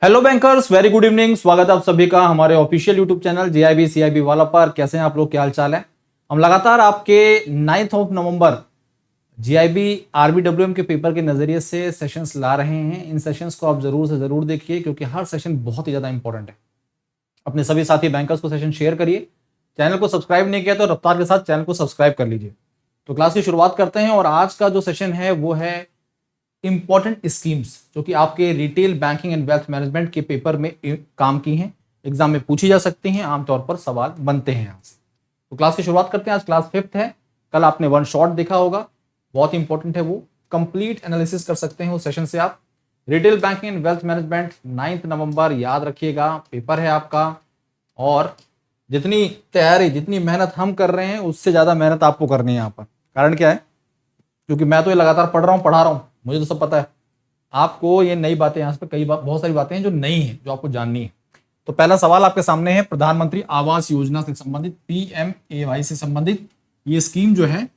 Hello bankers, very good evening. स्वागत है आप सभी का हमारे official YouTube channel GIB CIB वाला पर। कैसे हैं आप लोग, क्या हाल चाल है। हम लगातार आपके 9 नवंबर जीआईबी आरबीडब्ल्यूएम के पेपर के नजरिए से सेशंस ला रहे हैं। इन सेशंस को आप जरूर से जरूर देखिए क्योंकि हर सेशन बहुत ही ज्यादा इंपॉर्टेंट है। अपने सभी साथी बैंकर्स को सेशन शेयर करिए। चैनल को सब्सक्राइब नहीं किया तो रफ्तार के साथ चैनल को सब्सक्राइब कर लीजिए। तो क्लास की शुरुआत करते हैं और आज का जो सेशन है वो है इंपॉर्टेंट स्कीम्स जो कि आपके retail banking and wealth management के पेपर में काम की हैं, एग्जाम में पूछी जा सकती हैं, आमतौर पर सवाल बनते हैं यहाँ से। तो क्लास की शुरुआत करते हैं। आज क्लास 5th है। कल आपने वन शॉट देखा होगा, बहुत इंपॉर्टेंट है वो। कंप्लीट एनालिसिस कर सकते हैं उस सेशन से आप। Retail banking and wealth management 9 नवंबर, याद रखिएगा पेपर है आपका। और जितनी तैयारी, जितनी मेहनत हम कर रहे हैं उससे ज्यादा मेहनत आपको करनी है यहाँ पर। कारण क्या है, क्योंकि मैं तो ये लगातार पढ़ रहा हूँ, पढ़ा रहा हूँ, मुझे तो सब पता है। आपको ये नई बातें, यहाँ पे कई बात, बहुत सारी बातें हैं जो नई हैं, जो आपको जाननी है। तो पहला सवाल आपके सामने है, प्रधानमंत्री आवास योजना से संबंधित, पीएमएवाई से संबंधित ये स्कीम जो है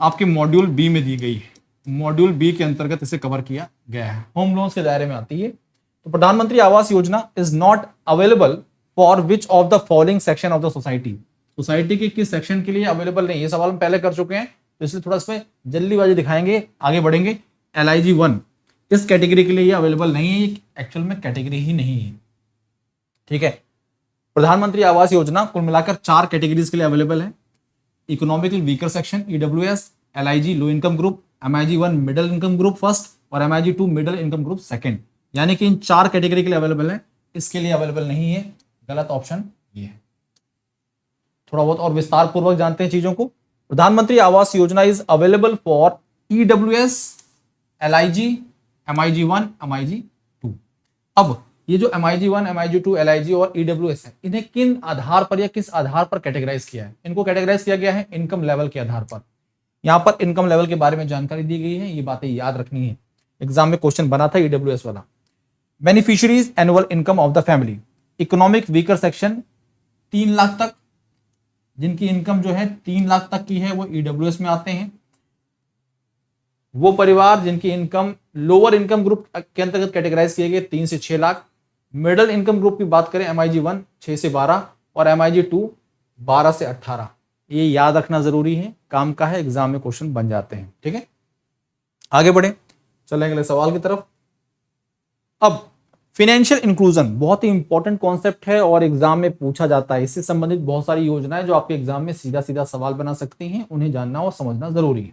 आपके मॉड्यूल बी में दी गई है। मॉड्यूल बी के अंतर्गत इसे कवर किया गया है, होम लोन्स के दायरे में आती है। तो प्रधानमंत्री Awas Yojana is not available for which of the following section of the society. Society के किस सेक्शन के लिए अवेलेबल नहीं, ये सवाल हम पहले कर चुके हैं, तो इसलिए थोड़ा इसमें जल्दीबाजी दिखाएंगे, आगे बढ़ेंगे। LIG 1 इस कैटेगरी के लिए ये अवेलेबल नहीं है, एक्चुअल में कैटेगरी ही नहीं है। ठीक है, प्रधानमंत्री आवास योजना कुल मिलाकर 4 कैटेगरीज के लिए अवेलेबल है। Economical weaker section EWS, LIG low income group, MIG 1 middle income group first और MIG 2 middle income group second. यानी कि इन 4 कैटेगरी के लिए अवेलेबल है, इसके लिए अवेलेबल नहीं है। गलत ऑप्शन ये है। थोड़ा बहुत और विस्तार पूर्वक जानते हैं चीजों को। प्रधानमंत्री Awas Yojana is available for EWS, LIG, MIG 1, MIG 2। अब ये जो MIG 1, MIG 2, LIG और EWS है, इन्हें किन आधार पर या किस आधार पर कैटेगराइज किया है? इनको कैटेगराइज किया गया है इनकम लेवल के आधार पर। यहां पर इनकम लेवल के बारे में जानकारी दी गई है, ये बातें याद रखनी है। एग्जाम में क्वेश्चन बना था EWS वाला। Beneficiaries annual income of the family, economic weaker section 3 lakh तक, जिनकी इनकम जो है 3 लाख तक की है वो EWS में आते हैं। वो परिवार जिनकी इनकम लोअर इनकम ग्रुप के अंतर्गत कैटेगराइज किए गए 3 से 6 लाख। मिडिल इनकम ग्रुप की बात करें, MIG 1 6 से 12 और MIG 2 12 से 18। ये याद रखना जरूरी है, काम का है, एग्जाम में क्वेश्चन बन जाते हैं। ठीक है, आगे बढ़े, चलें अगले सवाल की तरफ। अब फाइनेंशियल इंक्लूजन बहुत ही इंपॉर्टेंट कॉन्सेप्ट है और एग्जाम में पूछा जाता है। इससे संबंधित बहुत सारी योजनाएं जो आपके एग्जाम में सीधा सीधा सवाल बना सकती हैं, उन्हें जानना और समझना जरूरी है।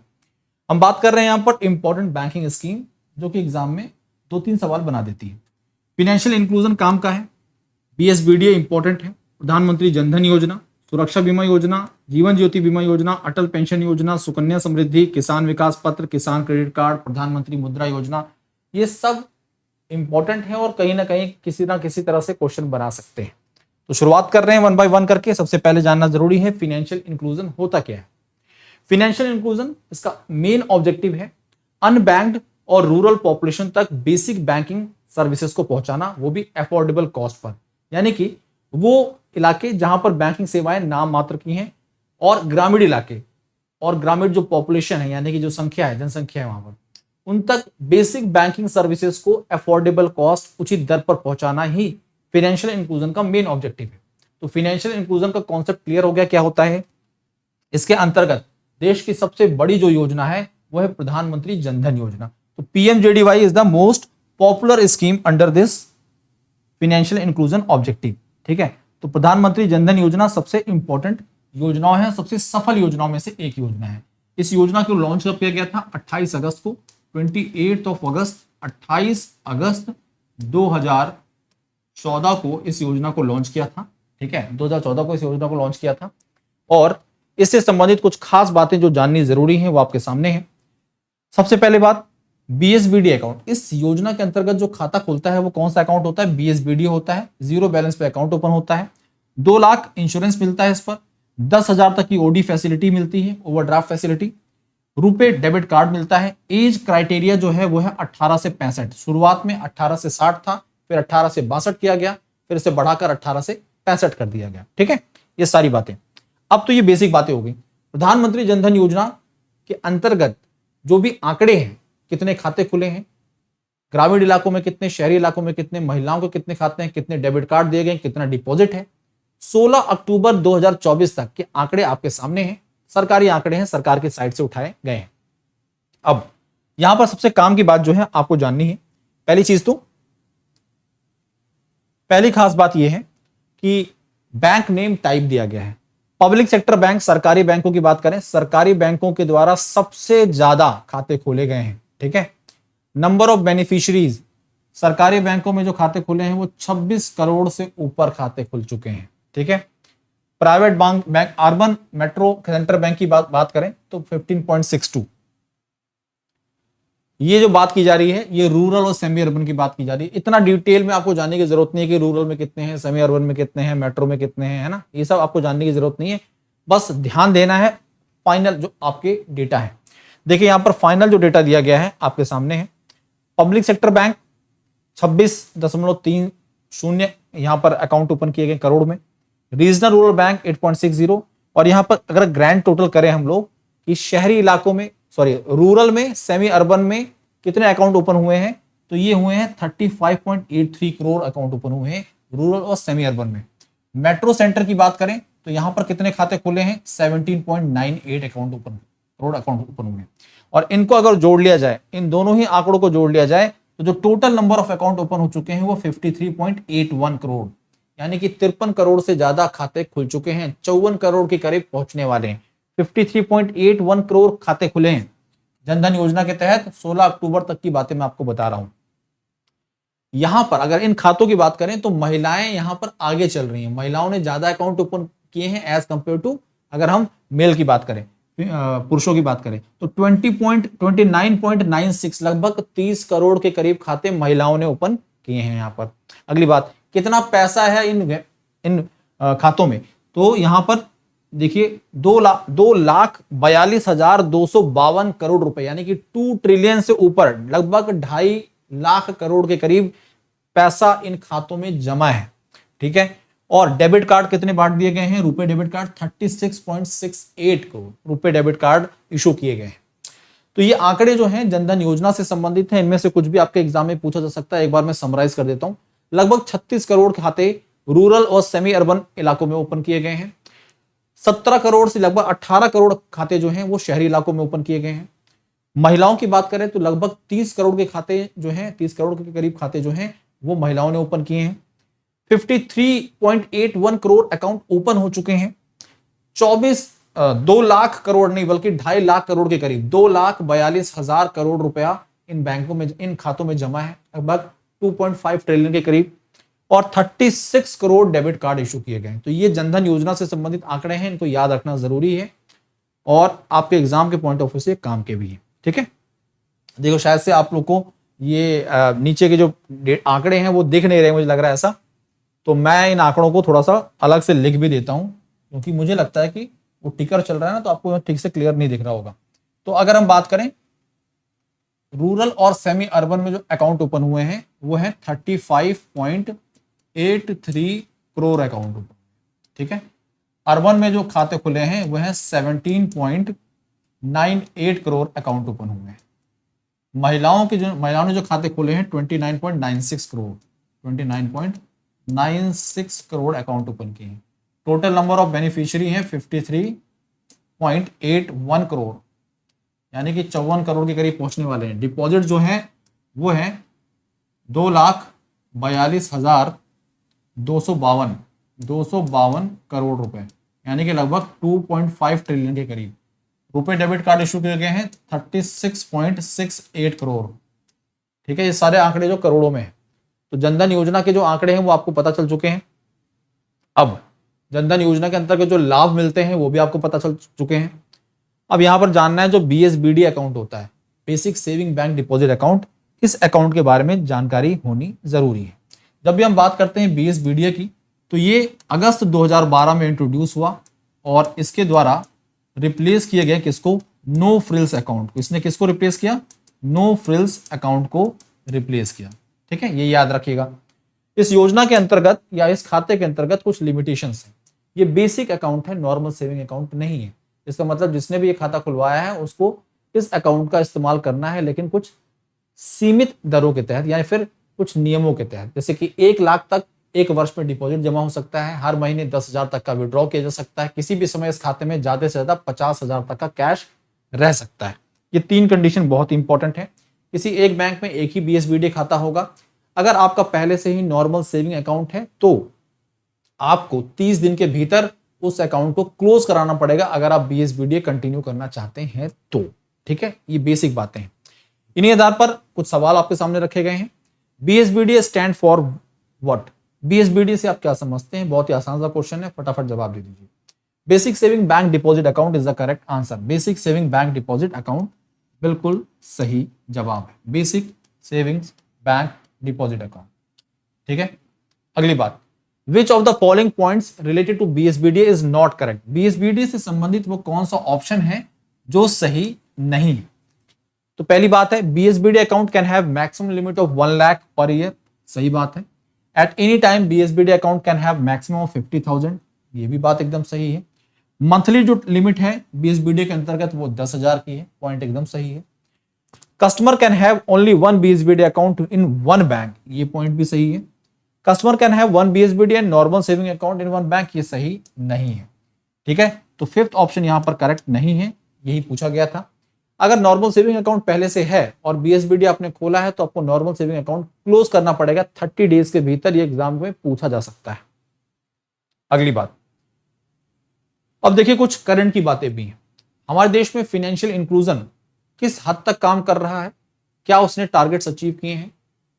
हम बात कर रहे हैं यहां पर इंपॉर्टेंट बैंकिंग स्कीम जो कि एग्जाम में 2-3 सवाल बना देती है। फाइनेंशियल इंक्लूजन काम का है। BSBDA इंपॉर्टेंट है। प्रधानमंत्री जनधन योजना, सुरक्षा बीमा योजना, जीवन ज्योति बीमा योजना, अटल पेंशन योजना, सुकन्या समृद्धि, किसान विकास पत्र, किसान क्रेडिट कार्ड, प्रधानमंत्री मुद्रा योजना, ये सब इंपॉर्टेंट है और कहीं ना कहीं किसी ना किसी तरह से क्वेश्चन बना सकते हैं। तो शुरुआत कर रहे हैं 1 बाय 1 करके। सबसे पहले जानना जरूरी है फाइनेंशियल इंक्लूजन होता क्या है। फाइनेंशियल इंक्लूजन, इसका मेन ऑब्जेक्टिव है अनबैंक्ड और रूरल पॉपुलेशन तक बेसिक बैंकिंग सर्विसेज को पहुंचाना, वो भी अफोर्डेबल कॉस्ट पर। यानी कि वो इलाके जहां पर बैंकिंग सेवाएं नाम मात्र की हैं और ग्रामीण इलाके और ग्रामीण जो पॉपुलेशन है, यानी कि जो संख्या है, जनसंख्या है वहां पर, उन तक बेसिक बैंकिंग सर्विसेज को अफोर्डेबल कॉस्ट, उचित दर पर पहुंचाना ही फाइनेंशियल इंक्लूजन का मेन ऑब्जेक्टिव है। तो फाइनेंशियल इंक्लूजन का कॉन्सेप्ट क्लियर हो गया क्या होता है। इसके अंतर्गत देश की सबसे बड़ी जो योजना है वो है प्रधानमंत्री जनधन योजना। तो PMJDY is the most popular scheme under this financial inclusion objective. ठीक है, तो प्रधानमंत्री जनधन योजना सबसे इंपॉर्टेंट योजनाओं है, सबसे सफल योजनाओं में से एक योजना है। इस योजना को लॉन्च कब किया गया था? 28 अगस्त को, 28 अगस्त 2014 को इस योजना को लॉन्च किया था। ठीक है, 2014 को इस योजना को लॉन्च किया था और इससे संबंधित कुछ खास बातें जो जाननी जरूरी हैं वो आपके सामने है। सबसे पहले बात, BSBD अकाउंट। इस योजना के अंतर्गत जो खाता खुलता है वो कौन सा अकाउंट होता है? BSBD होता है। 0 बैलेंस पे अकाउंट ओपन होता है। 2 लाख इंश्योरेंस मिलता है इस पर। 10,000 तक की OD फैसिलिटी मिलती है, overdraft facility. RuPay debit card मिलता है। एज क्राइटेरिया जो है वो है 18 से 65। शुरुआत में 18 से 60 था, फिर 18 से 62 किया गया, फिर इसे बढ़ाकर 18 से 65 कर दिया गया। ठीक है, ये सारी बातें। अब तो ये बेसिक बातें हो गई। प्रधानमंत्री जनधन योजना के अंतर्गत जो भी आंकड़े हैं, कितने खाते खुले हैं, ग्रामीण इलाकों में कितने, शहरी इलाकों में कितने, महिलाओं को कितने खाते हैं, कितने डेबिट कार्ड दिए गए, कितना डिपॉजिट है। 16 अक्टूबर 2024 तक के आंकड़े आपके सामने हैं, सरकारी आंकड़े हैं, सरकार की साइट से उठाए गए हैं। अब यहां पर सबसे काम की बात जो है आपको जाननी है, पहली खास बात यह है कि बैंक नेम टाइप दिया गया है। पब्लिक सेक्टर बैंक, सरकारी बैंकों की बात करें, सरकारी बैंकों के द्वारा सबसे ज्यादा खाते खोले गए हैं, ठीक है। नंबर ऑफ बेनिफिशियरीज, सरकारी बैंकों में जो खाते खुले हैं वो 26 करोड़ से ऊपर खाते खुल चुके हैं, ठीक है। Private bank, urban metro centre bank की बात करें तो 15.62। ये जो बात की जा रही है ये रूरल और सेमी अर्बन की बात की जा रही है। इतना डिटेल में आपको जानने की जरूरत नहीं है कि रूरल में कितने हैं, सेमी अर्बन में कितने हैं, मेट्रो में कितने हैं, है ना। ये सब आपको जानने की जरूरत नहीं है, बस ध्यान देना है फाइनल जो आपके डेटा है। देखिए यहां पर फाइनल जो डेटा दिया गया है आपके सामने है। पब्लिक सेक्टर बैंक 26.30 यहां पर अकाउंट ओपन किए गए करोड़ में। Regional rural bank 8.60। और यहां पर अगर ग्रैंड टोटल करें हम लोग कि शहरी इलाकों में, रूरल में, सेमी अर्बन में कितने अकाउंट ओपन हुए हैं, तो ये हुए हैं 35.83 करोड़ अकाउंट ओपन हुए हैं रूरल और सेमी अर्बन में। मेट्रो सेंटर की बात करें तो यहां पर कितने खाते खुले हैं, 17.98 करोड़ अकाउंट ओपन हुए हैं। और इनको अगर जोड़ लिया जाए, इन दोनों ही आंकड़ों को जोड़ लिया जाए तो जो total number of account open हो चुके हैं वो 53.81 करोड़, यानी कि 53 करोड़ से ज्यादा खाते खुल चुके हैं, 54 करोड़ के करीब पहुंचने वाले हैं। 53.81 करोड़ खाते खुले हैं जनधन योजना के तहत। 16 अक्टूबर तक की बातें मैं आपको बता रहा हूं। यहां पर अगर इन खातों की बात करें तो महिलाएं यहां पर आगे चल रही हैं, महिलाओं ने ज्यादा अकाउंट ओपन किए हैं एज कंपेयर टू अगर हम मेल की बात करें, पुरुषों की बात करें तो 29.96 लगभग 30 करोड़ के करीब खाते महिलाओं ने ओपन किए हैं यहां पर। अगली बात, कितना पैसा है इन खातों में, तो यहां पर देखिए 2,42,252 करोड़ रुपए, यानी कि 2 ट्रिलियन से ऊपर लगभग 2.5 लाख करोड़ के करीब पैसा इन खातों में जमा है, ठीक है। और डेबिट कार्ड कितने बांट दिए गए हैं, रुपए डेबिट कार्ड 36.68 करोड़ रुपए डेबिट कार्ड इशू किए गए हैं। तो ये आंकड़े जो हैं जनधन योजना से संबंधित हैं, इनमें से कुछ भी आपके एग्जाम में पूछा जा सकता है। एक बार मैं समराइज कर देता हूं। लगभग 36 करोड़ खाते रूरल और सेमी अर्बन इलाकों में ओपन किए गए हैं। 17 करोड़ से लगभग 18 करोड़ खाते जो हैं वो शहरी इलाकों में ओपन किए गए हैं। महिलाओं की बात करें तो लगभग 30 करोड़ के खाते जो हैं, 30 करोड़ के करीब खाते जो हैं वो महिलाओं ने ओपन किए हैं। 53.81 करोड़ अकाउंट ओपन हो चुके हैं। 2 लाख करोड़ नहीं बल्कि 2.5 लाख करोड़ के करीब 2,42,000 करोड़ रुपया इन बैंकों में, इन खातों में जमा है, लगभग 2.5 ट्रिलियन के करीब। और 36 करोड़ डेबिट कार्ड इशू किए गए। तो ये जनधन योजना से संबंधित आंकड़े हैं, इनको याद रखना जरूरी है और आपके एग्जाम के पॉइंट ऑफ व्यू से काम के भी है, ठीक है। देखो शायद से आप लोग को ये नीचे के जो आंकड़े हैं वो दिख नहीं रहे, मुझे लग रहा है ऐसा, तो मैं इन आंकड़ों को थोड़ा सा अलग से लिख भी देता हूं क्योंकि मुझे लगता है कि वो टिकर चल रहा है ना, तो आपको ठीक से क्लियर नहीं दिख रहा होगा। तो अगर हम बात करें रूरल और सेमी अर्बन में जो अकाउंट ओपन हुए हैं वो है 35.83 करोड़ अकाउंट ओपन, ठीक है। अर्बन में जो खाते खुले हैं वो है 17.98 करोड़ अकाउंट ओपन हुए हैं। महिलाओं ने जो खाते खोले हैं 29.96 करोड़ अकाउंट ओपन किए हैं। टोटल नंबर ऑफ बेनिफिशियरी हैं 53.81 करोड़, यानी कि 54 करोड़ के करीब पहुंचने वाले हैं। डिपॉजिट जो है वो है 2,42,252 करोड़ रुपए, यानी कि लगभग 2.5 ट्रिलियन के करीब। रुपए डेबिट कार्ड इशू किए गए हैं 36.68 करोड़, ठीक है। ये सारे आंकड़े जो करोड़ों में है। तो जनधन योजना के जो आंकड़े हैं वो आपको पता चल चुके हैं। अब जनधन योजना के अंतर्गत जो लाभ मिलते हैं वो भी आपको पता चल चुके हैं। अब यहां पर जानना है जो BSBD अकाउंट होता है, basic saving bank deposit account, इस अकाउंट के बारे में जानकारी होनी जरूरी है। जब भी हम बात करते हैं BSBD की तो ये अगस्त 2012 में इंट्रोड्यूस हुआ और इसके द्वारा रिप्लेस किए गए किसको, नो फ्रिल्स अकाउंट को। इसने किसको रिप्लेस किया, नो फ्रिल्स अकाउंट को रिप्लेस किया, ठीक है। ये याद रखिएगा। इस योजना के अंतर्गत या इस खाते के अंतर्गत कुछ लिमिटेशंस हैं। ये बेसिक अकाउंट है, नॉर्मल सेविंग अकाउंट नहीं है। इसका मतलब जिसने भी ये खाता खुलवाया है उसको इस अकाउंट का इस्तेमाल करना है, लेकिन कुछ सीमित दरों के तहत या फिर कुछ नियमों के तहत, जैसे कि 1 लाख तक एक वर्ष में डिपॉजिट जमा हो सकता है, हर महीने 10,000 तक का विड्रॉ किया जा सकता है, किसी भी समय इस खाते में ज्यादा से ज्यादा 50,000 तक का कैश रह सकता है। ये 3 कंडीशन बहुत इंपॉर्टेंट है। किसी एक बैंक में एक ही बीएसबीडी खाता होगा। अगर आपका पहले से ही नॉर्मल सेविंग अकाउंट है तो आपको 30 दिन के भीतर उस अकाउंट को क्लोज कराना पड़ेगा अगर आप बीएसबीडी कंटिन्यू करना चाहते हैं तो। ठीक है, ये बेसिक बातें हैं। इन्हीं आधार पर कुछ सवाल आपके सामने रखे गए हैं। BSBD stand for what? BSBD से आप क्या समझते हैं? बहुत ही आसान सा क्वेश्चन है, फटाफट जवाब दे दीजिए। Basic saving bank deposit account is the correct answer. Basic saving bank deposit account बिल्कुल सही जवाब है, basic savings bank deposit account. ठीक है, अगली बात, which of the following points related to BSBD is not correct? BSBD से संबंधित वो कौन सा ऑप्शन है जो सही नहीं है? तो पहली बात है, BSBD account can have maximum limit of 1 lakh per year. सही बात है। At any time BSBD account can have maximum of 50,000। ये भी बात एकदम सही है। मंथली जो लिमिट है बीएसबीडी के अंतर्गत वो 10,000 की है, पॉइंट एकदम सही है। Customer can have only 1 BSBD account in 1 bank, ये पॉइंट भी सही है। Customer can have 1 BSBD and normal saving account in 1 bank, ये सही नहीं है। ठीक है, तो 5th ऑप्शन यहां पर करेक्ट नहीं है, यही पूछा गया था। अगर नॉर्मल सेविंग अकाउंट पहले से है और बीएसबीडी आपने खोला है तो आपको नॉर्मल सेविंग अकाउंट क्लोज करना पड़ेगा 30 डेज के भीतर। ये एग्जाम में पूछा जा सकता है। अगली बात, अब देखिए कुछ करंट की बातें भी हैं। हमारे देश में फाइनेंशियल इंक्लूजन किस हद तक काम कर रहा है? क्या उसने टारगेट्स अचीव किए हैं?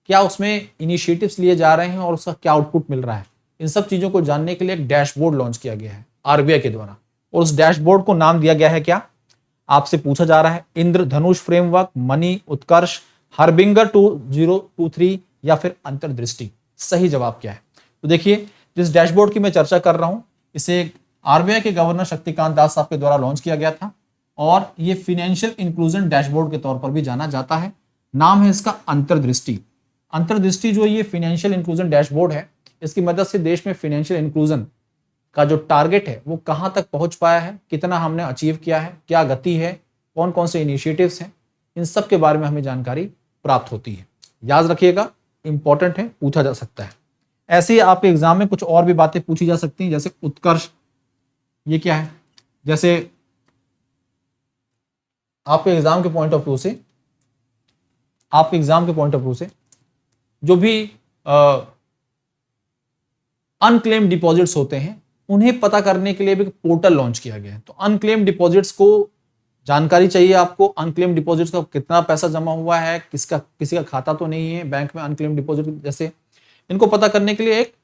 क्या उसमें इनिशिएटिव्स लिए जा रहे हैं और उसका क्या आउटपुट मिल रहा है? इन सब चीजों को जानने के लिए एक डैशबोर्ड लॉन्च किया गया है आरबीआई के द्वारा, और उस डैशबोर्ड को नाम दिया गया है क्या? आपसे पूछा जा रहा है इंद्रधनुष फ्रेमवर्क, मनी उत्कर्ष, हरबिंगर 2023 या फिर अंतर्दृष्टि। सही जवाब क्या है? तो देखिए, जिस डैशबोर्ड की मैं चर्चा कर रहा हूं इसे आरबीआई के गवर्नर शक्तिकांत दास साहब के द्वारा लॉन्च किया गया था और ये फाइनेंशियल इंक्लूजन डैशबोर्ड के तौर पर भी जाना जाता है। नाम है इसका अंतर्दृष्टि। अंतर्दृष्टि जो ये फाइनेंशियल इंक्लूजन डैशबोर्ड है, इसकी मदद से देश में फाइनेंशियल इंक्लूजन का जो टारगेट है वो कहां तक पहुंच पाया है, कितना हमने अचीव किया है, क्या गति है, कौन कौन से इनिशिएटिव्स हैं, इन सब के बारे में हमें जानकारी प्राप्त होती है। याद रखिएगा, इंपॉर्टेंट है, पूछा जा सकता है। ऐसे ही आपके एग्जाम में कुछ और भी बातें पूछी जा सकती हैं, जैसे उत्कर्ष, ये क्या है? जैसे आपके एग्जाम के पॉइंट ऑफ व्यू से, जो भी अनक्लेम डिपॉजिट्स होते हैं उन्हें पता करने के लिए भी पोर्टल लॉन्च किया गया है। तो अनक्लेम डिपॉजिट्स को जानकारी चाहिए आपको, अनक्लेम डिपॉजिट्स का कितना पैसा जमा हुआ है, किसी का खाता तो नहीं है बैंक में अनक्लेम डिपॉजिट जैसे, इनको पता करने के लिए एक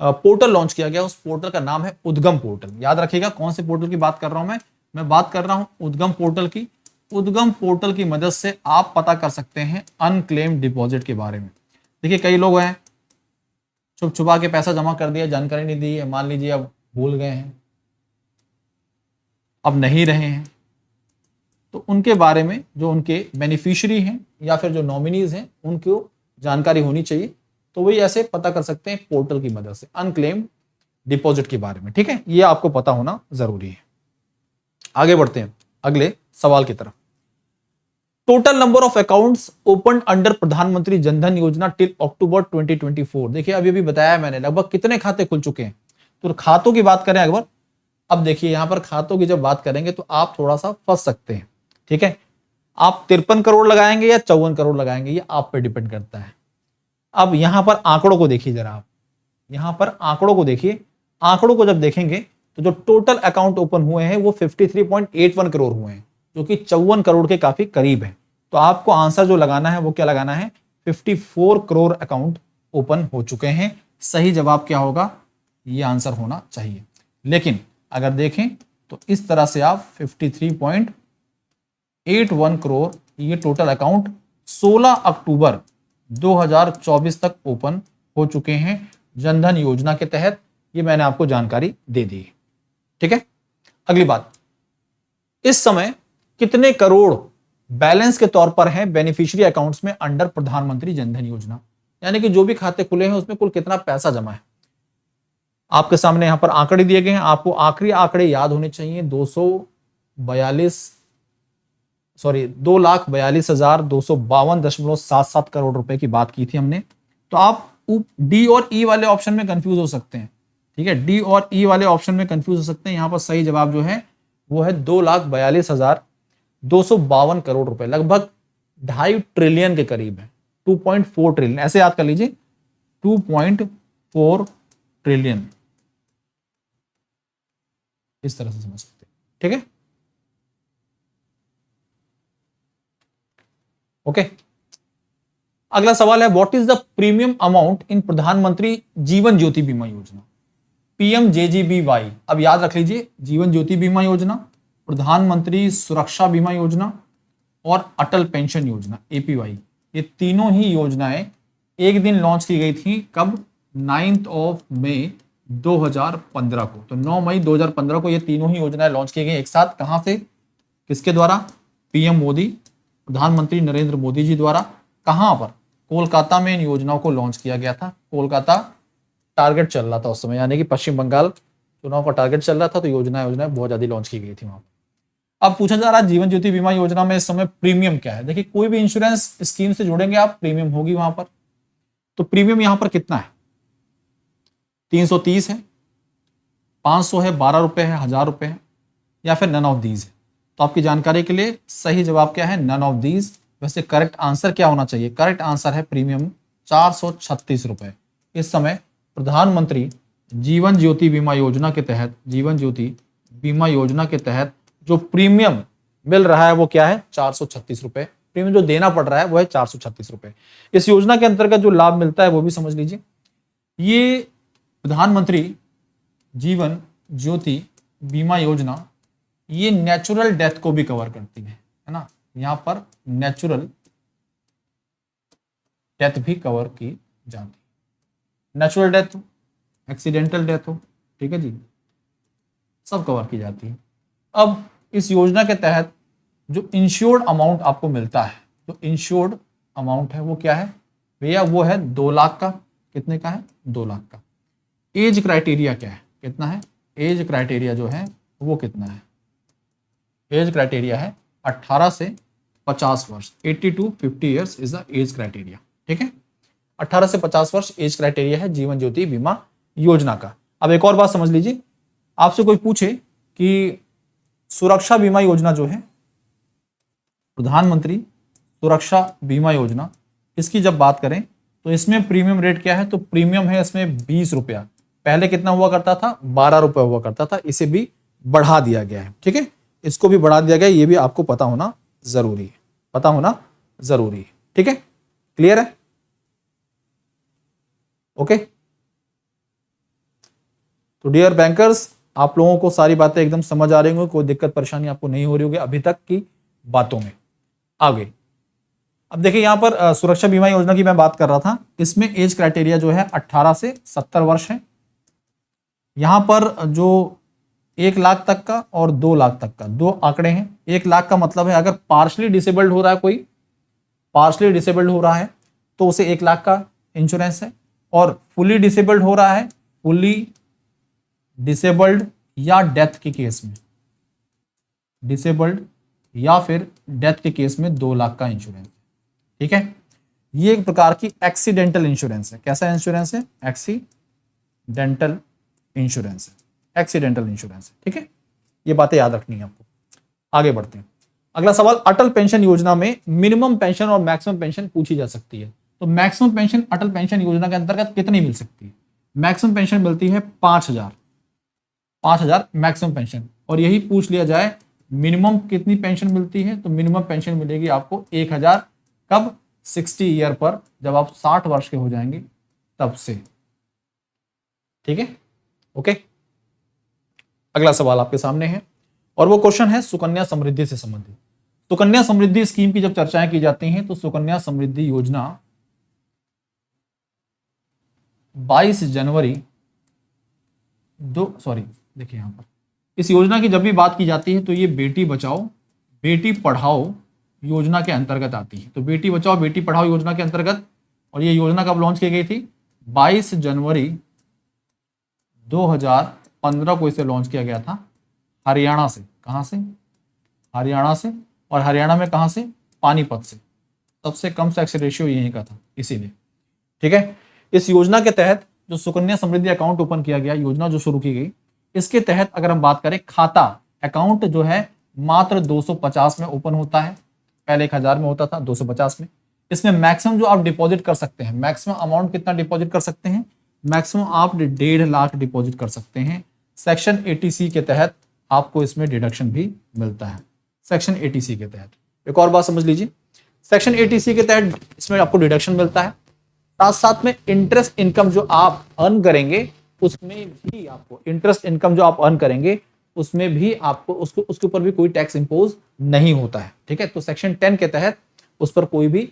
पोर्टल लॉन्च किया गया। उस पोर्टल का नाम है उद्गम पोर्टल। याद रखिएगा कौन से पोर्टल की बात कर रहा हूं मैं बात कर रहा हूं उद्गम पोर्टल की। उद्गम पोर्टल की मदद से आप पता कर सकते हैं अनक्लेम डिपॉजिट के बारे में। देखिए, कई लोग हैं छुप छुपा के पैसा जमा कर दिया, जानकारी नहीं दी है, मान लीजिए अब भूल गए हैं, अब नहीं रहे हैं, तो उनके बारे में जो उनके बेनिफिशियरी हैं या फिर जो नॉमिनीज हैं उनको जानकारी होनी चाहिए। तो वही ऐसे पता कर सकते हैं पोर्टल की मदद से अनक्लेम डिपॉजिट के बारे में। ठीक है, ये आपको पता होना जरूरी है। आगे बढ़ते हैं अगले सवाल की तरफ। Total number of accounts open under प्रधानमंत्री जनधन योजना टिल अक्टूबर 2024। देखिए, अभी बताया मैंने लगभग कितने खाते खुल चुके हैं। तो खातों की बात करें एक बार, अब देखिए यहां पर खातों की जब बात करेंगे तो आप थोड़ा सा फंस सकते हैं। ठीक है, आप 53 करोड़ लगाएंगे या 54 करोड़ लगाएंगे, ये आप पे डिपेंड करता है। अब यहां पर आंकड़ों को देखिए जरा, आप यहां पर आंकड़ों को देखिए। आंकड़ों को जब देखेंगे तो जो टोटल अकाउंट ओपन हुए हैं वो 53.81 करोड़ हुए हैं, जो कि 54 करोड़ के काफी करीब है। तो आपको आंसर जो लगाना है वो क्या लगाना है? 54 करोड़ अकाउंट ओपन हो चुके हैं। सही जवाब क्या होगा? ये आंसर होना चाहिए। लेकिन अगर देखें तो इस तरह से आप 53.81 करोड़ ये टोटल अकाउंट 16 अक्टूबर 2024 तक ओपन हो चुके हैं जनधन योजना के तहत। ये मैंने आपको जानकारी दे दी है। ठीक है, अगली बात, इस समय कितने करोड़ बैलेंस के तौर पर हैं बेनिफिशियरी अकाउंट्स में अंडर प्रधानमंत्री जनधन योजना? यानी कि जो भी खाते खुले हैं उसमें कुल कितना पैसा जमा है। आपके सामने यहां पर आंकड़े दिए गए हैं, आपको आखिरी आंकड़े याद होने चाहिए। 242 सॉरी 2,42,252.77 करोड़ रुपए की बात की थी हमने। तो आप डी और ई वाले ऑप्शन में कंफ्यूज हो सकते हैं, ठीक है, डी और ई वाले ऑप्शन में कंफ्यूज हो सकते हैं। यहां पर सही जवाब जो है वो है 2,42,252 करोड़ रुपए, लगभग 2.5 ट्रिलियन के करीब है, 2.4 ट्रिलियन, ऐसे याद कर लीजिए 2.4 ट्रिलियन, इस तरह से समझ सकते हैं, ठीक है, ओके। अगला सवाल है what is the premium amount in प्रधानमंत्री जीवन ज्योति बीमा योजना, PMJJBY। अब याद रख लीजिए, जीवन ज्योति बीमा योजना, प्रधानमंत्री सुरक्षा बीमा योजना और अटल पेंशन योजना APY, ये तीनों ही योजनाएं एक दिन लॉन्च की गई थी, कब, 9 मई 2015 को। तो 9 मई 2015 को ये तीनों ही योजनाएं लॉन्च की गई एक साथ, कहां से, किसके द्वारा, PM मोदी, प्रधानमंत्री नरेंद्र मोदी जी द्वारा। कहां पर, कोलकाता में इन योजनाओं को लॉन्च किया गया था। कोलकाता टारगेट चल रहा था उस समय, यानी कि पश्चिम बंगाल चुनाव का टारगेट चल रहा था, तो योजनाएं बहुत ज्यादा लॉन्च की गई थी वहां पर। अब पूछा जा रहा है जीवन ज्योति बीमा योजना में इस समय प्रीमियम क्या है। देखिए कोई भी इंश्योरेंस स्कीम से जुड़ेंगे आप, प्रीमियम होगी वहां पर। तो प्रीमियम यहां पर कितना है, 330 है, 500 है, 12 रुपए है, 1000 रुपए है, या फिर नन ऑफ दीज है। तो आपकी जानकारी के लिए सही जवाब क्या है, नन ऑफ दीज। वैसे करेक्ट आंसर क्या होना चाहिए, करेक्ट आंसर है प्रीमियम 436 रुपए। इस समय प्रधानमंत्री जीवन ज्योति बीमा योजना के तहत, जीवन ज्योति बीमा योजना के तहत जो प्रीमियम मिल रहा है वो क्या है, 436 रुपए। प्रीमियम जो देना पड़ रहा है वो है 436 रुपए। इस योजना के अंतर्गत जो लाभ मिलता है वो भी समझ लीजिए। ये प्रधानमंत्री जीवन ज्योति बीमा योजना ये नेचुरल डेथ को भी कवर करती है ना, यहां पर नेचुरल डेथ भी कवर की जाती है। नेचुरल डेथ हो, एक्सीडेंटल डेथ हो, ठीक है जी, सब कवर की जाती है। अब इस योजना के तहत जो इंश्योर्ड अमाउंट आपको मिलता है, जो इंश्योर्ड अमाउंट है वो क्या है भैया, वो है 2 लाख का। कितने का है, 2 लाख का। एज क्राइटेरिया क्या है, कितना है, एज क्राइटेरिया जो है वो कितना है, एज क्राइटेरिया है 18 से 50 वर्ष, 80 to 50 years is the age criteria, ठीक है। 18 से 50 वर्ष एज क्राइटेरिया है जीवन ज्योति बीमा योजना का। अब एक और बात समझ लीजिए, आपसे कोई पूछे कि सुरक्षा बीमा योजना जो है, प्रधानमंत्री सुरक्षा बीमा योजना, इसकी जब बात करें तो इसमें प्रीमियम रेट क्या है, तो प्रीमियम है इसमें 20 रुपया। पहले कितना हुआ करता था, 12 रुपए हुआ करता था, इसे भी बढ़ा दिया गया है, ठीक है, इसको भी बढ़ा दिया गया। ये भी आपको पता होना जरूरी है, पता होना जरूरी है, ठीक है, क्लियर है, ओके। तो डियर बैंकर्स, आप लोगों को सारी बातें एकदम समझ आ रही होंगी, कोई दिक्कत परेशानी आपको नहीं हो रही होगी अभी तक की बातों में। आगे अब देखिए यहां पर सुरक्षा बीमा योजना की मैं बात कर रहा था, इसमें एज क्राइटेरिया जो है 18 से 70 वर्ष है। यहां पर जो 1 लाख तक का और 2 लाख तक का 2 आंकड़े हैं। 1 लाख का मतलब है अगर पार्शली डिसेबल्ड हो रहा है, कोई पार्शली डिसेबल्ड हो रहा है तो उसे 1 लाख का इंश्योरेंस है, और फुली डिसेबल्ड हो रहा है, फुली डिसेबल्ड या डेथ के केस में, डिसेबल्ड या फिर डेथ के केस में 2 लाख का इंश्योरेंस, ठीक है। ये एक प्रकार की एक्सीडेंटल इंश्योरेंस है। कैसा इंश्योरेंस है, एक्सीडेंटल इंश्योरेंस है, एक्सीडेंटल इंश्योरेंस है, ठीक है। ये बातें याद रखनी है आपको। आगे बढ़ते हैं, अगला सवाल, अटल पेंशन योजना में मिनिमम पेंशन और मैक्सिमम पेंशन पूछी जा सकती है। तो मैक्सिमम पेंशन अटल पेंशन योजना के अंतर्गत कितनी मिल सकती है, मैक्सिमम पेंशन मिलती है 5,000 मैक्सिमम पेंशन। और यही पूछ लिया जाए मिनिमम कितनी पेंशन मिलती है, तो मिनिमम पेंशन मिलेगी आपको 1,000, कब, 60 ईयर पर, जब आप 60 वर्ष के हो जाएंगे तब से, ठीक है, ओके। अगला सवाल आपके सामने है और वो क्वेश्चन है सुकन्या समृद्धि से संबंधित। सुकन्या समृद्धि स्कीम की जब चर्चाएं की जाती हैं तो सुकन्या समृद्धि योजना 22 जनवरी देखिए यहां पर इस योजना की जब भी बात की जाती है तो ये बेटी बचाओ बेटी पढ़ाओ योजना के अंतर्गत आती है। तो बेटी बचाओ बेटी पढ़ाओ योजना के अंतर्गत, और ये योजना कब लॉन्च की गई थी, 22 जनवरी 2015 को इसे लॉन्च किया गया था हरियाणा से। कहां से, हरियाणा से। और हरियाणा में कहां से, पानीपत से। सबसे कम सेक्स रेशियो यहीं का था इसीलिए, ठीक है। इस योजना के तहत जो सुकन्या समृद्धि अकाउंट ओपन किया गया, योजना जो शुरू की गई, इसके तहत अगर हम बात करें, खाता अकाउंट जो है मात्र 250 में ओपन होता है, पहले 1000 में होता था, 250 में। इसमें मैक्सिमम जो आप डिपॉजिट कर सकते हैं, मैक्सिमम अमाउंट कितना डिपॉजिट कर सकते हैं, मैक्सिमम आप 1.5 लाख डिपॉजिट कर सकते हैं। सेक्शन 80C के तहत आपको इसमें डिडक्शन भी मिलता है, सेक्शन 80C के तहत। एक और बात समझ लीजिए, सेक्शन 80C के तहत इसमें आपको डिडक्शन मिलता है, साथ साथ में इंटरेस्ट इनकम जो आप अर्न करेंगे उसमें भी आपको, इंटरेस्ट इनकम जो आप अर्न करेंगे उसमें भी आपको उसके ऊपर भी कोई टैक्स इंपोज नहीं होता है, ठीक है। तो सेक्शन 10 के तहत उस पर कोई भी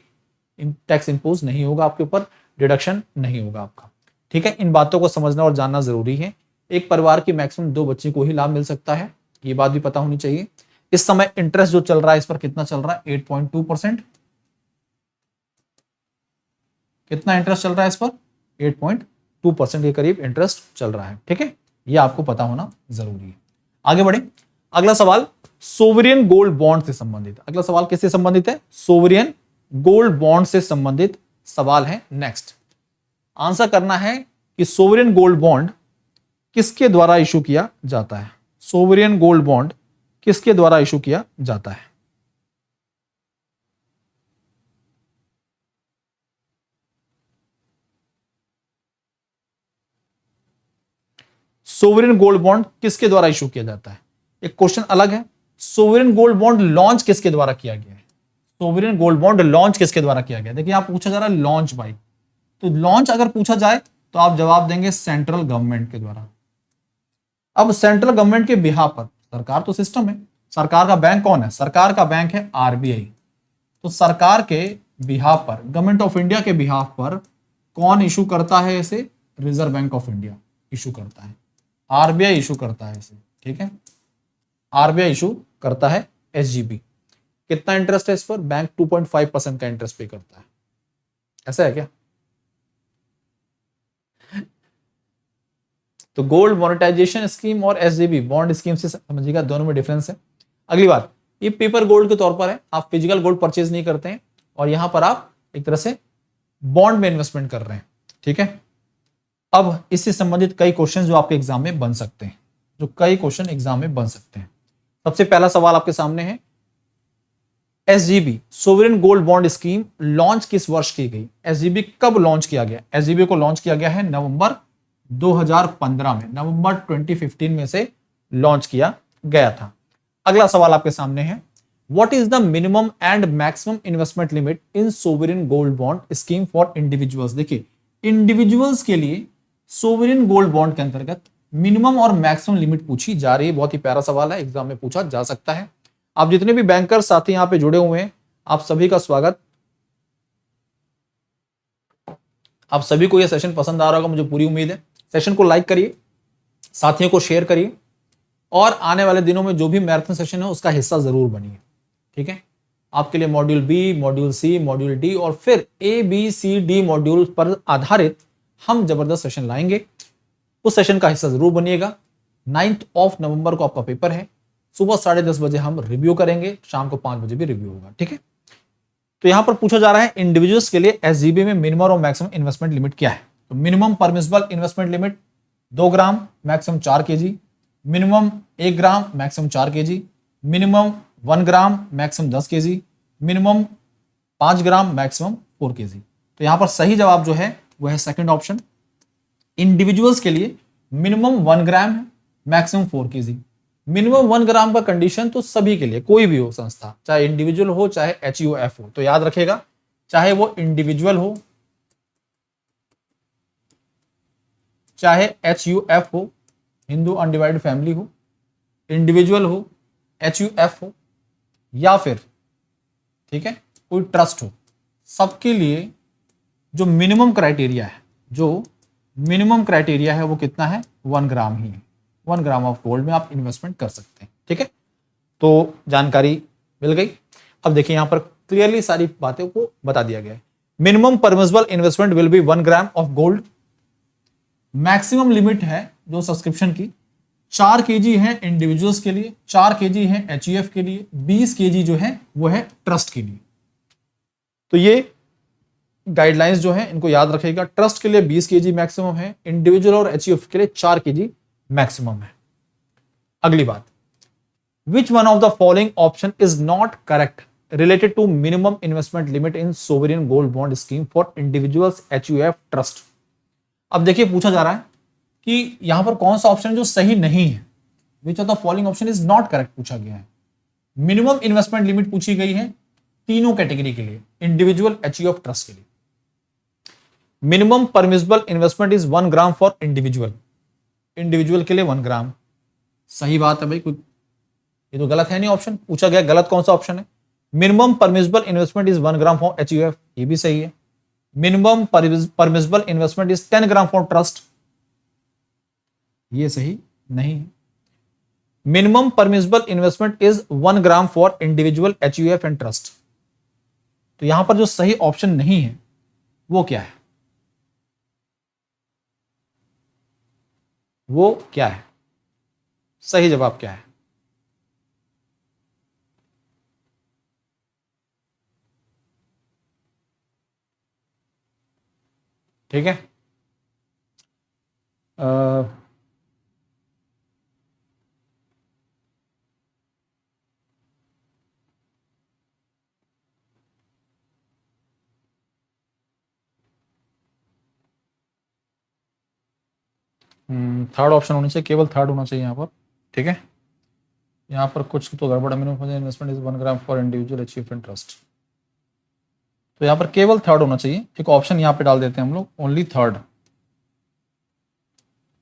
टैक्स इंपोज नहीं होगा, आपके ऊपर डिडक्शन नहीं होगा आपका, ठीक है। इन बातों को समझना और जानना जरूरी है। एक परिवार की मैक्सिमम 2 बच्चे को ही लाभ मिल सकता है, ये बात भी पता होनी चाहिए। इस समय इंटरेस्ट जो चल रहा है इस पर कितना चल रहा है, 8.2%। कितना इंटरेस्ट चल रहा है इस पर, 8.2% के करीब इंटरेस्ट चल रहा है, ठीक है। ये आपको पता होना जरूरी है। आगे बढ़े, अगला सवाल सोवरियन गोल्ड बॉन्ड से संबंधित। अगला सवाल किससे संबंधित है, सोवरियन गोल्ड बॉन्ड से संबंधित सवाल है। नेक्स्ट आंसर करना है कि सोवरियन गोल्ड बॉन्ड किसके द्वारा इशू किया जाता है, सोवरियन गोल्ड बॉन्ड किसके द्वारा इशू किया जाता है। सोवरियन गोल्ड बॉन्ड किसके द्वारा इशू किया जाता है, एक क्वेश्चन अलग है। सोवरियन गोल्ड बॉन्ड लॉन्च किसके द्वारा किया गया है, सोवरियन गोल्ड बॉन्ड लॉन्च किसके द्वारा किया गया। देखिए, आप पूछा जा रहा है लॉन्च बाई, तो लॉन्च अगर पूछा जाए तो आप जवाब देंगे सेंट्रल गवर्नमेंट के द्वारा। अब सेंट्रल गवर्नमेंट के बिहाफ पर, सरकार तो सिस्टम है, सरकार का बैंक कौन है, सरकार का बैंक है आरबीआई। तो सरकार के बिहाफ पर, गवर्नमेंट ऑफ इंडिया के बिहाफ पर कौन इशू करता है इसे, reserve bank of India issue करता है, आरबीआई इशू करता है इसे, ठीक है। आरबीआई इशू करता है एसजीबी। कितना इंटरेस्ट है इस पर, बैंक 2.5% का इंटरेस्ट पे करता है, ऐसा है क्या। तो गोल्ड मोनेटाइजेशन स्कीम और एसजीबी बॉन्ड स्कीम से समझिएगा, दोनों में डिफरेंस है। अगली बात, ये पेपर गोल्ड के तौर पर है, आप फिजिकल गोल्ड परचेज नहीं करते हैं, और यहां पर आप एक तरह से बॉन्ड में इन्वेस्टमेंट कर रहे हैं, ठीक है। अब इससे संबंधित कई क्वेश्चन जो आपके एग्जाम में बन सकते हैं, जो कई क्वेश्चन एग्जाम में बन सकते हैं। सबसे पहला सवाल आपके सामने है, SGB sovereign gold bond scheme launch किस वर्ष की गई, एसजीबी कब लॉन्च किया गया। एसजीबी को लॉन्च किया गया है नवंबर 2015 में, नवंबर 2015 में से लॉन्च किया गया था। अगला सवाल आपके सामने है, what is the minimum and maximum investment limit in sovereign gold bond scheme for individuals. देखिए, इंडिविजुअल्स के लिए सोवरेन गोल्ड बॉन्ड के अंतर्गत मिनिमम और मैक्सिमम लिमिट पूछी जा रही है। बहुत ही प्यारा सवाल है, एग्जाम में पूछा जा सकता है। आप जितने भी बैंकर साथी यहां पे जुड़े हुए हैं, आप सभी का स्वागत। आप सभी को यह सेशन पसंद आ रहा होगा, मुझे पूरी उम्मीद है। सेशन को लाइक करिए, साथियों को शेयर करिए, और आने वाले दिनों में जो भी मैराथन सेशन है उसका हिस्सा जरूर बनिए, ठीक है। आपके लिए module B, module C, module D और फिर A B C D module पर आधारित हम जबरदस्त सेशन लाएंगे। उस सेशन का हिस्सा जरूर बनिएगा। 9 नवंबर को आपका पेपर है, सुबह 10:30 बजे हम रिव्यू करेंगे, शाम को 5 बजे भी रिव्यू होगा, ठीक है। तो यहां पर पूछा जा रहा है इंडिविजुअल्स के लिए एसजीबी में मिनिमम और मैक्सिमम इन्वेस्टमेंट लिमिट क्या है। तो मिनिमम परमिसिबल इन्वेस्टमेंट लिमिट 2 ग्राम, मैक्सिमम 4 केजी, मिनिमम 1 ग्राम, मैक्सिमम 4 केजी, मिनिमम 1 ग्राम, मैक्सिमम 10 केजी, मिनिमम 5 ग्राम, मैक्सिमम 4 केजी। तो यहां पर सही जवाब जो है वह है सेकंड ऑप्शन। इंडिविजुअल्स के लिए मिनिमम 1 ग्राम है, मैक्सिमम 4 केजी। मिनिमम 1 ग्राम का कंडीशन तो सभी के लिए, कोई भी हो संस्था, चाहे इंडिविजुअल हो चाहे HUF हो। तो याद रखेगा, चाहे वो इंडिविजुअल हो चाहे HUF हो, हिंदू अनडिवाइडेड फैमिली हो, इंडिविजुअल हो, HUF हो, या फिर ठीक है कोई ट्रस्ट हो, सबके लिए जो मिनिमम क्राइटेरिया है, जो मिनिमम क्राइटेरिया है वो कितना है, 1 ग्राम ही है। 1 ग्राम ऑफ गोल्ड में आप इन्वेस्टमेंट कर सकते हैं, ठीक है। तो जानकारी मिल गई। अब देखिए यहां पर क्लियरली सारी बातें को बता दिया गया है। Minimum permissible investment will be 1 gram of gold. Maximum limit है जो सब्सक्रिप्शन की 4 केजी है इंडिविजुअल्स के लिए, 4 केजी है एचयूएफ के लिए, 20 केजी जो है वो है ट्रस्ट के लिए। तो ये गाइडलाइंस जो है इनको याद रखेगा। ट्रस्ट के लिए 20 केजी मैक्सिमम है, इंडिविजुअल और एचयूएफ के लिए 4 केजी मैक्सिमम है। अगली बात, which one of the following option is not correct related to minimum investment limit in sovereign gold bond scheme for individuals HUF trust. अब देखिए पूछा जा रहा है कि यहां पर कौन सा ऑप्शन जो सही नहीं है, विच of the following option is not correct पूछा गया है। मिनिमम इन्वेस्टमेंट लिमिट पूछी गई है तीनों कैटेगरी के लिए, इंडिविजुअल एचयूएफ ट्रस्ट के लिए। Minimum permissible investment is 1 gram for individual, individual के लिए 1 ग्राम। सही बात है भाई, कुछ ये तो गलत है नहीं ऑप्शन, पूछा गया गलत कौन सा ऑप्शन है। Minimum permissible investment is 1 gram for HUF, ये भी सही है। Minimum permissible investment is 10 gram for trust, ये सही नहीं है। Minimum permissible investment is 1 gram for individual HUF and trust. तो यहां पर जो सही ऑप्शन नहीं है वो क्या है, वो क्या है, सही जवाब क्या है? ठीक है, थर्ड ऑप्शन होनी चाहिए, केवल थर्ड होना चाहिए यहाँ पर। ठीक है, यहाँ पर कुछ तो गड़बड़ है। Minimum investment is 1 gram for individual achievement trust, तो यहाँ पर केवल थर्ड होना चाहिए। एक ऑप्शन यहाँ पे डाल देते हैं हम लोग, ओनली थर्ड।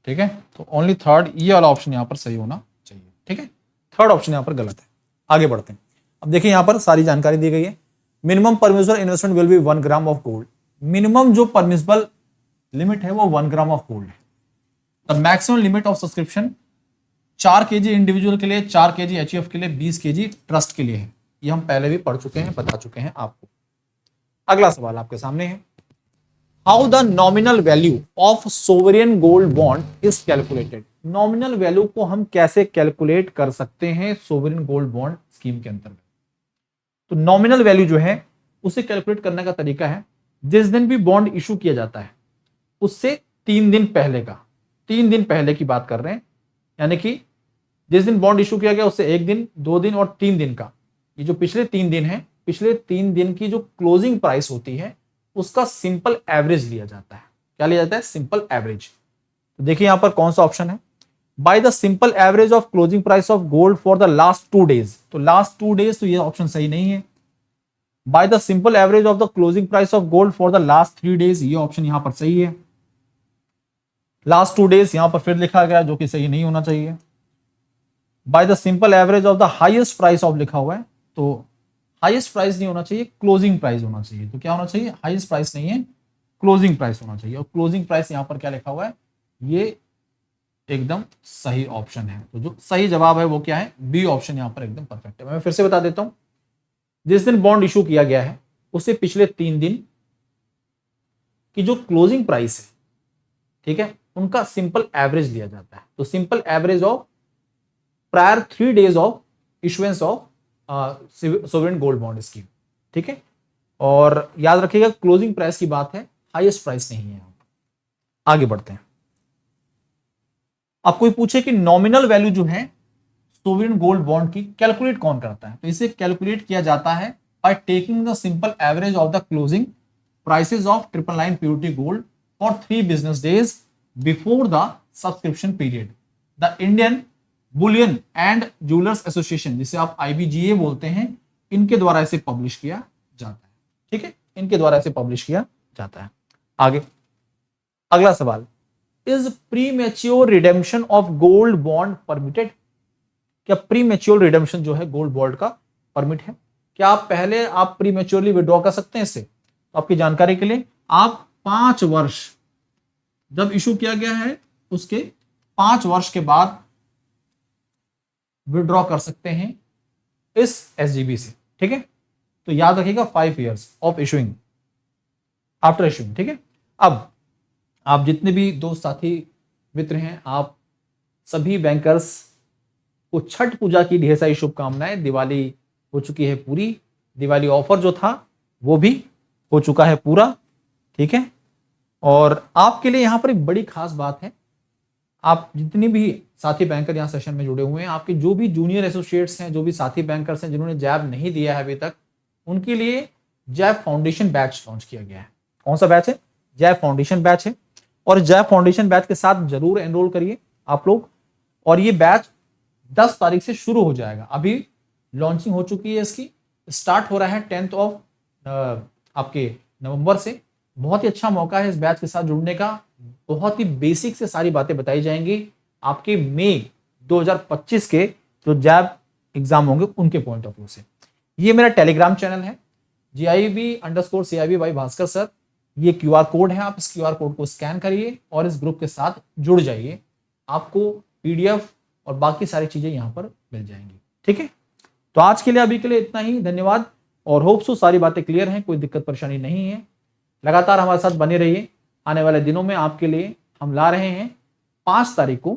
ठीक है, तो ओनली थर्ड, ये वाला ऑप्शन यहाँ पर सही होना चाहिए। ठीक है, थर्ड ऑप्शन यहाँ पर गलत है। आगे बढ़ते हैं। अब देखिए यहाँ पर सारी जानकारी दी गई है। Minimum permissible investment will be 1 gram of gold. Minimum जो परमिसिबल लिमिट है वो 1 ग्राम ऑफ गोल्ड है। The maximum limit of subscription 4 KG individual के लिए, 4 केजी एचयूएफ के लिए, 20 केजी ट्रस्ट के लिए है। ये हम पहले भी पढ़ चुके हैं, बता चुके हैं आपको। अगला सवाल आपके सामने है, how the nominal value of sovereign gold bond is calculated. Nominal value को हम कैसे कैलकुलेट कर सकते हैं सोवरेन गोल्ड बॉन्ड स्कीम के अंतर्गत? तो नॉमिनल वैल्यू जो है उसे कैलकुलेट करने का तरीका है, जिस दिन भी बॉन्ड इशू किया जाता है उससे 3 दिन पहले का, 3 दिन पहले की बात कर रहे हैं, यानी कि जिस दिन बॉन्ड इशू किया गया उससे 1 दिन, 2 दिन और 3 दिन का, ये जो पिछले 3 दिन है, पिछले 3 दिन की जो क्लोजिंग प्राइस होती है उसका सिंपल एवरेज लिया जाता है। क्या लिया जाता है? Simple average. तो देखिए यहां पर कौन सा ऑप्शन है, by the simple average of closing price of gold for the last 2 days. तो लास्ट 2 डेज, तो ये ऑप्शन सही नहीं है। By the simple average of the closing price of gold for the last 3 days, ये option यहां पर सही है। लास्ट 2 डेज यहां पर फिर लिखा गया, जो कि सही नहीं होना चाहिए। By the simple average of the highest price of लिखा हुआ है, तो हाईएस्ट प्राइस नहीं होना चाहिए, क्लोजिंग प्राइस होना चाहिए। तो क्या होना चाहिए? हाईएस्ट प्राइस नहीं है, क्लोजिंग प्राइस होना चाहिए। और क्लोजिंग प्राइस यहां पर क्या लिखा हुआ है, ये एकदम सही ऑप्शन है। तो जो सही जवाब है वो क्या है? बी ऑप्शन यहां पर एकदम परफेक्ट है। मैं फिर से बता देता हूं, जिस दिन बॉन्ड इशू किया गया है उससे पिछले 3 दिन की जो क्लोजिंग प्राइस है, ठीक है, उनका सिंपल एवरेज लिया जाता है। तो simple average of prior 3 days of issuance of sovereign gold bond scheme. ठीक है, और याद रखिएगा क्लोजिंग प्राइस की बात है, हाईएस्ट प्राइस नहीं है। आगे बढ़ते हैं। अब कोई पूछे कि नॉमिनल वैल्यू जो है सोवरेन गोल्ड बॉन्ड की कैलकुलेट कौन करता है, तो इसे कैलकुलेट किया जाता है by taking the simple average of the closing prices of 999 purity gold for 3 business days before the subscription period. The Indian Boolean and jewellers association, जिसे आप IBGA बोलते हैं, इनके द्वारा इसे पब्लिश किया जाता है। ठीक है, इनके द्वारा इसे पब्लिश किया जाता है। आगे अगला सवाल, is premature redemption of gold bond permitted. क्या प्रीमेच्योर रिडेम्पशन जो है गोल्ड बॉन्ड का परमिट है? क्या आप पहले आप प्रीमेच्योरली विड्रॉ कर सकते हैं इससे? तो आपकी जानकारी के लिए, आप 5 वर्ष जब इशू किया गया है उसके 5 वर्ष के बाद विड्रॉ कर सकते हैं इस SGB से। ठीक है, तो याद रखिएगा 5 years of issuing, after issuing. ठीक है, अब आप जितने भी दोस्त साथी मित्र हैं, आप सभी बैंकर्स को छठ पूजा की ढेर सारी शुभकामनाएं। दिवाली हो चुकी है पूरी, दिवाली ऑफर जो था वो भी हो चुका है पूरा, ठीक है। और आपके लिए यहां पर एक बड़ी खास बात है, आप जितनी भी साथी बैंकर यहाँ सेशन में जुड़े हुए हैं, आपके जो भी जूनियर एसोसिएट्स हैं, जो भी साथी बैंकर्स हैं जिन्होंने जैब नहीं दिया है अभी तक, उनके लिए जैब फाउंडेशन बैच लॉन्च किया गया है। कौन सा बैच है? जैब फाउंडेशन बैच है। और जैब फाउंडेशन बैच के साथ जरूर एनरोल करिए आप लोग। और ये बैच 10 तारीख से शुरू हो जाएगा। अभी लॉन्चिंग हो चुकी है इसकी, स्टार्ट हो रहा है 10th ऑफ आपके नवंबर से। बहुत ही अच्छा मौका है इस बैच के साथ जुड़ने का। बहुत ही बेसिक से सारी बातें बताई जाएंगी आपके मई 2025 के जो जैब एग्जाम होंगे उनके पॉइंट ऑफ व्यू से। ये मेरा टेलीग्राम चैनल है GIB_CIB by भास्कर सर। ये QR कोड है, आप इस QR कोड को स्कैन करिए और इस ग्रुप के साथ जुड़ जाइए। आपको PDF और बाकी सारी चीजें यहां पर मिल जाएंगी, ठीक है। तो आज के लिए अभी के लिए इतना ही, धन्यवाद। और होप सो सारी बातें क्लियर हैं, कोई दिक्कत परेशानी नहीं है। लगातार हमारे साथ बने रहिए। आने वाले दिनों में आपके लिए हम ला रहे हैं 5 तारीख को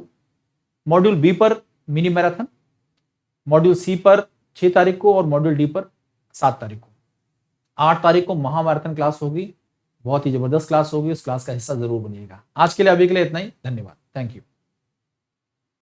मॉड्यूल बी पर मिनी मैराथन, मॉड्यूल सी पर 6 तारीख को और मॉड्यूल डी पर 7 तारीख को। 8 तारीख को महामैराथन क्लास होगी, बहुत ही जबरदस्त क्लास होगी। उस क्लास का हिस्सा जरूर बनिएगा। आज के लिए अभी के लिए इतना ही, धन्यवाद, थैंक यू।